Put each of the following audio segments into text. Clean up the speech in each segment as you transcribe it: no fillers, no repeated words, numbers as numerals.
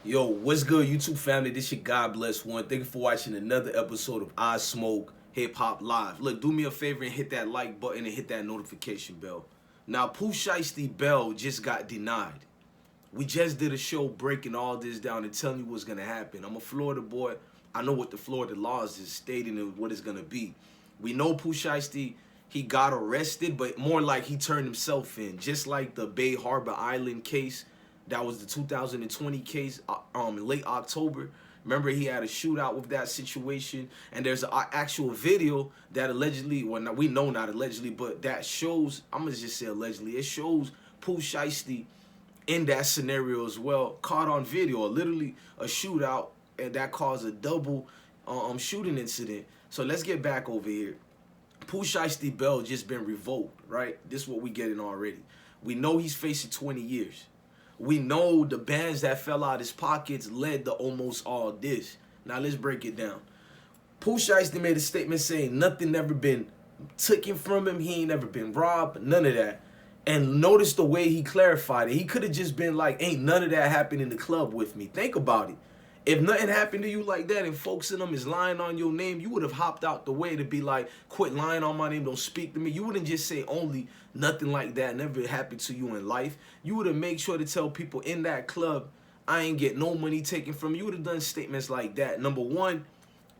Yo, what's good, YouTube family? This your God Bless One. Thank you for watching another episode of I Smoke Hip Hop Live. Look, do me a favor and hit that like button and hit that notification bell. Now, POOH SHIESTY Bell just got denied. We just did a show breaking all this down and telling you what's gonna happen. I'm a Florida boy. I know what the Florida laws is stating and what it's gonna be. We know POOH SHIESTY, he got arrested, but more like he turned himself in, just like the Bay Harbor Island case. That was the 2020 case, late October. Remember, he had a shootout with that situation, and there's an actual video that allegedly, well, we know not allegedly, but that shows, I'm gonna just say allegedly, it shows POOH SHIESTY in that scenario as well, caught on video, literally a shootout, and that caused a double shooting incident. So let's get back over here. POOH SHIESTY Bell just been revoked, right? This is what we getting already. We know he's facing 20 years. We know the bands that fell out his pockets led to almost all this. Now let's break it down. POOH SHIESTY made a statement saying nothing ever been taken from him. He ain't never been robbed, none of that. And notice the way he clarified it. He could have just been like, ain't none of that happened in the club with me. Think about it. If nothing happened to you like that and folks in them is lying on your name, you would have hopped out the way to be like, quit lying on my name, don't speak to me. You wouldn't just say only nothing like that never happened to you in life. You would have made sure to tell people in that club, I ain't get no money taken from you. You would have done statements like that. Number one,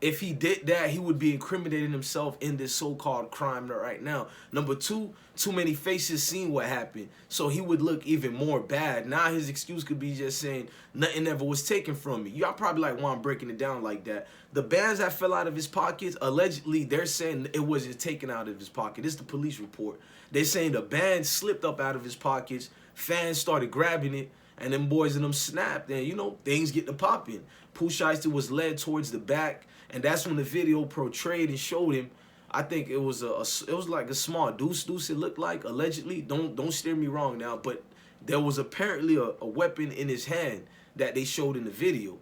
if he did that, he would be incriminating himself in this so-called crime right now. Number two, too many faces seen what happened, so he would look even more bad. Now his excuse could be just saying nothing ever was taken from me. Y'all probably like why I'm breaking it down like that. The bands that fell out of his pockets, allegedly, they're saying it wasn't taken out of his pocket. This is the police report. They're saying the band slipped up out of his pockets, fans started grabbing it, and them boys and them snapped, and you know, things get to popping. POOH SHIESTY was led towards the back, and that's when the video portrayed and showed him. I think it was it was like a small deuce. It looked like, allegedly. Don't steer me wrong now, but there was apparently a weapon in his hand that they showed in the video.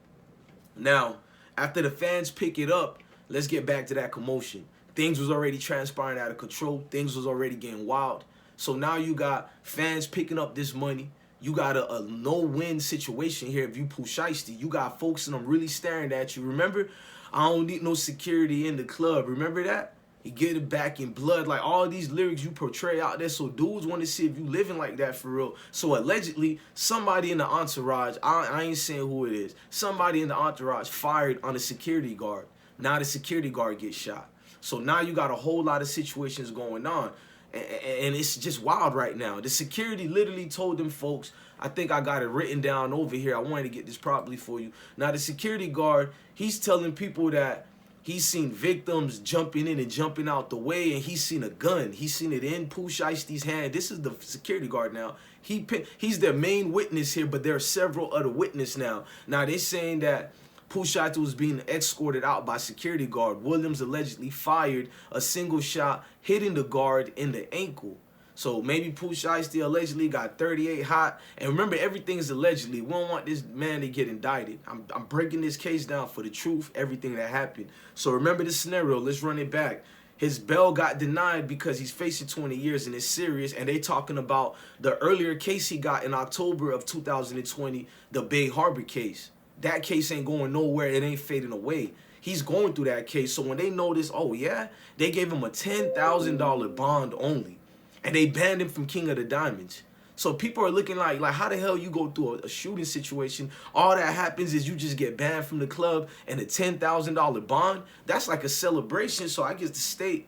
Now, after the fans pick it up, let's get back to that commotion. Things was already transpiring out of control. Things was already getting wild. So now you got fans picking up this money. You got a no-win situation here if you POOH SHIESTY. You got folks and them really staring at you. Remember, I don't need no security in the club. Remember that? You get it back in blood. Like all these lyrics you portray out there. So dudes want to see if you living like that for real. So allegedly, somebody in the entourage, I ain't saying who it is, somebody in the entourage fired on a security guard. Now the security guard gets shot. So now you got a whole lot of situations going on. And it's just wild right now. The security literally told them folks, I think I got it written down over here. I wanted to get this properly for you. Now the security guard, he's telling people that he's seen victims jumping in and jumping out the way, and he's seen a gun. He's seen it in POOH SHIESTY's hand. This is the security guard now. He's their main witness here, but there are several other witnesses now. Now they're saying that POOH SHIESTY was being escorted out by security guard. Williams allegedly fired a single shot, hitting the guard in the ankle. So maybe POOH SHIESTY allegedly got 38 hot. And remember, everything is allegedly. We don't want this man to get indicted. I'm breaking this case down for the truth, everything that happened. So remember the scenario. Let's run it back. His bail got denied because he's facing 20 years and it's serious. And they talking about the earlier case he got in October of 2020, the Bay Harbor case. That case ain't going nowhere. It ain't fading away. He's going through that case. So when they notice, oh yeah, they gave him a $10,000 bond only. And they banned him from King of the Diamonds. So people are looking like how the hell you go through a shooting situation? All that happens is you just get banned from the club and a $10,000 bond. That's like a celebration. So I guess the state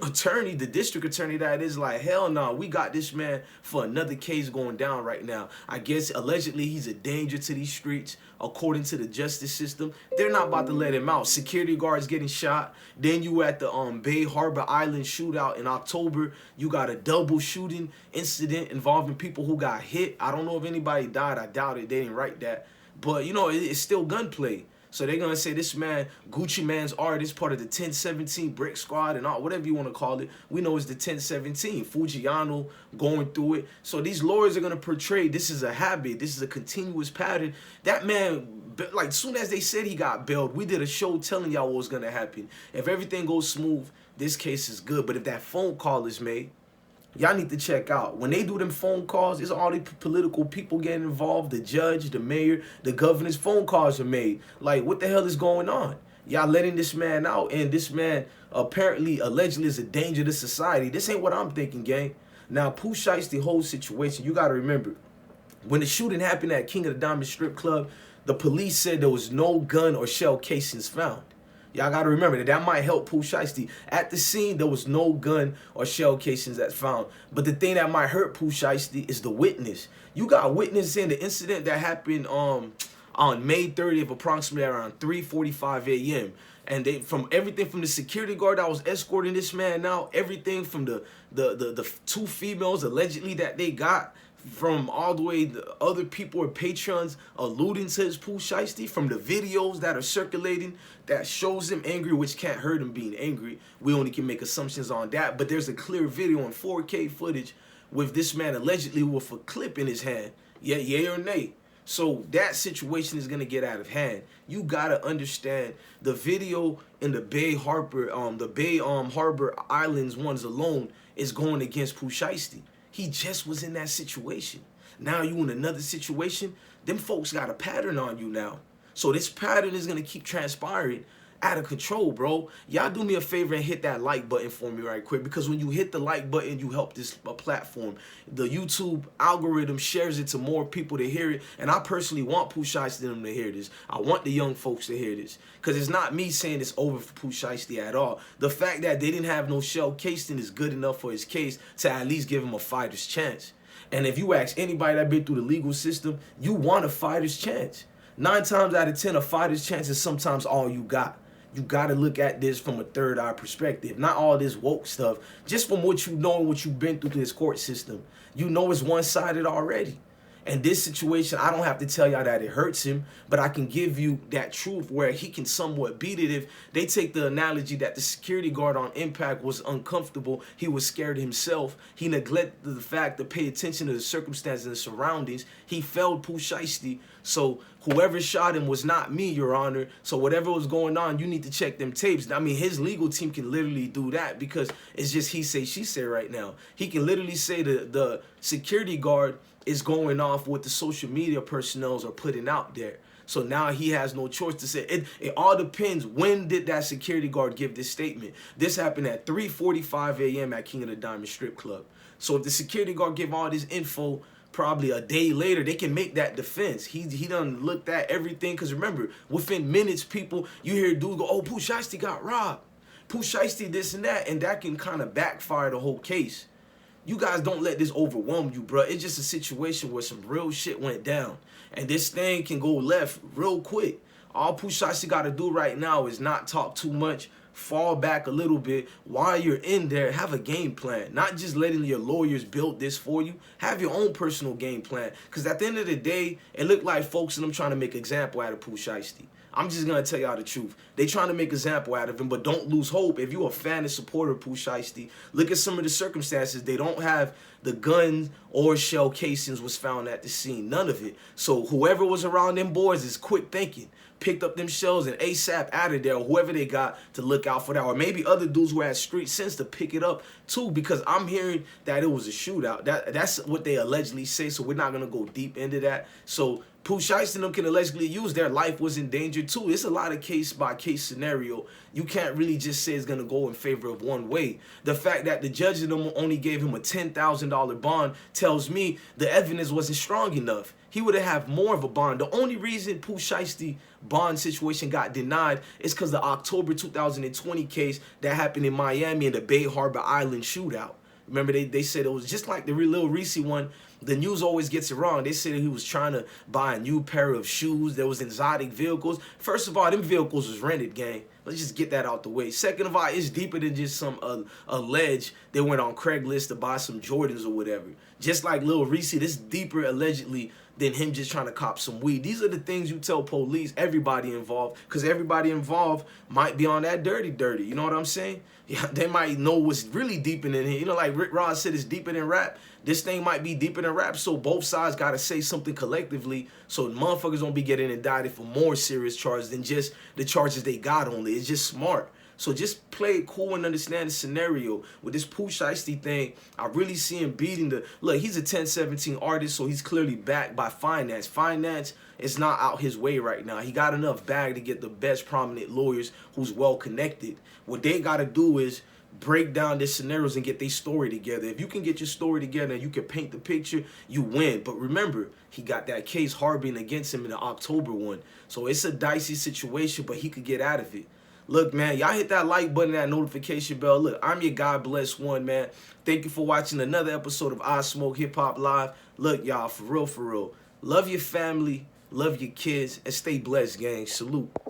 attorney, the district attorney that is like, hell no, we got this man for another case going down right now. I guess allegedly he's a danger to these streets according to the justice system. They're not about to let him out. Security guards getting shot. Then you at the Bay Harbor Island shootout in October. You got a double shooting incident involving people who got hit. I don't know if anybody died. I doubt it. They didn't write that. But, you know, it's still gunplay. So they're going to say this man, Gucci Man's artist, part of the 1017 Brick Squad and all, whatever you want to call it. We know it's the 1017. Fujiano going through it. So these lawyers are going to portray this is a habit. This is a continuous pattern. That man, like, as soon as they said he got bailed, we did a show telling y'all what was going to happen. If everything goes smooth, this case is good. But if that phone call is made, Y'all need to check out. When they do them phone calls, it's all the political people getting involved. The judge, the mayor, the governor's phone calls are made. Like, what the hell is going on? Y'all letting this man out, and this man apparently, allegedly, is a danger to society. This ain't what I'm thinking, gang. Now, POOH SHIESTY, the whole situation, you got to remember, when the shooting happened at King of the Diamond Strip Club, the police said there was no gun or shell casings found. Y'all got to remember that might help POOH SHIESTY. At the scene, there was no gun or shell casings that found. But the thing that might hurt POOH SHIESTY is the witness. You got witness in the incident that happened on May 30th, approximately around 3:45 a.m. And they, from everything from the security guard that was escorting this man out, everything from the two females allegedly that they got, from all the way the other people or patrons alluding to his POOH SHIESTY, from the videos that are circulating that shows him angry, which can't hurt him being angry. We only can make assumptions on that, but there's a clear video on 4K footage with this man allegedly with a clip in his hand. Yeah, yay or nay. So that situation is gonna get out of hand. You gotta understand the video in the Bay Harbor, Harbor Islands ones alone is going against POOH SHIESTY. He just was in that situation. Now you in another situation, them folks got a pattern on you now. So this pattern is gonna keep transpiring out of control, bro. Y'all do me a favor and hit that like button for me right quick, because when you hit the like button, you help this platform. The YouTube algorithm shares it to more people to hear it, and I personally want POOH SHIESTY them to hear this. I want the young folks to hear this, because it's not me saying it's over for POOH SHIESTY at all. The fact that they didn't have no shell casing is good enough for his case to at least give him a fighter's chance. And if you ask anybody that been through the legal system, you want a fighter's chance. 9 times out of 10, a fighter's chance is sometimes all you got. You got to look at this from a third eye perspective. Not all this woke stuff. Just from what you know and what you've been through this court system. You know it's one-sided already. And this situation, I don't have to tell y'all that it hurts him, but I can give you that truth where he can somewhat beat it. If they take the analogy that the security guard on impact was uncomfortable, he was scared himself, he neglected the fact to pay attention to the circumstances and the surroundings, he failed POOH SHIESTY. So whoever shot him was not me, Your Honor. So whatever was going on, you need to check them tapes. I mean, his legal team can literally do that, because it's just he say, she say right now. He can literally say the security guard is going off what the social media personnel are putting out there. So now he has no choice to say it. It all depends, when did that security guard give this statement? This happened at 3:45 a.m. at King of the Diamond Strip Club. So if the security guard give all this info probably a day later, they can make that defense. He done looked at everything, because remember, within minutes, people, you hear dude go, oh, POOH SHIESTY got robbed. POOH SHIESTY this and that can kind of backfire the whole case. You guys don't let this overwhelm you, bro. It's just a situation where some real shit went down, and this thing can go left real quick. All POOH SHIESTY got to do right now is not talk too much, fall back a little bit. While you're in there, have a game plan. Not just letting your lawyers build this for you. Have your own personal game plan. Because at the end of the day, it looked like folks and them trying to make an example out of POOH SHIESTY. I'm just going to tell y'all the truth. They trying to make an example out of him, but don't lose hope. If you're a fan and supporter of POOH SHIESTY, look at some of the circumstances. They don't have the guns or shell casings was found at the scene. None of it. So whoever was around them boys is quick thinking. Picked up them shells and ASAP out of there, or whoever they got to look out for that. Or maybe other dudes who had street sense to pick it up too, because I'm hearing that it was a shootout. That's what they allegedly say, so we're not going to go deep into that. So POOH SHIESTY and them can allegedly use their life was in danger too. It's a lot of case-by-case scenario. You can't really just say it's going to go in favor of one way. The fact that the judge of them only gave him a $10,000 bond tells me the evidence wasn't strong enough. He would have more of a bond. The only reason POOH SHIESTY bond situation got denied is because the October 2020 case that happened in Miami and the Bay Harbor Island shootout. Remember, they said it was just like the Lil Reese one. The news always gets it wrong. They said he was trying to buy a new pair of shoes. There was exotic vehicles. First of all, them vehicles was rented, gang. Let's just get that out the way. Second of all, it's deeper than just some alleged they went on Craigslist to buy some Jordans or whatever. Just like Lil Reese, this deeper allegedly than him just trying to cop some weed. These are the things you tell police, everybody involved, because everybody involved might be on that dirty. You know what I'm saying? Yeah, they might know what's really deeper than him. You know, like Rick Ross said, it's deeper than rap. This thing might be deeper than rap, so both sides got to say something collectively, so motherfuckers don't be getting indicted for more serious charges than just the charges they got only. It's just smart. So just play it cool and understand the scenario. With this POOH SHIESTY thing, I really see him beating the... Look, he's a 1017 artist, so he's clearly backed by finance. Finance is not out his way right now. He got enough bag to get the best prominent lawyers who's well connected. What they got to do is break down their scenarios and get their story together. If you can get your story together and you can paint the picture, you win. But remember, he got that case harboring against him in the October one. So it's a dicey situation, but he could get out of it. Look, man, y'all hit that like button, that notification bell. Look, I'm your God Bless One, man. Thank you for watching another episode of IsmokeHiphop Live. Look, y'all, for real, love your family, love your kids, and stay blessed, gang. Salute.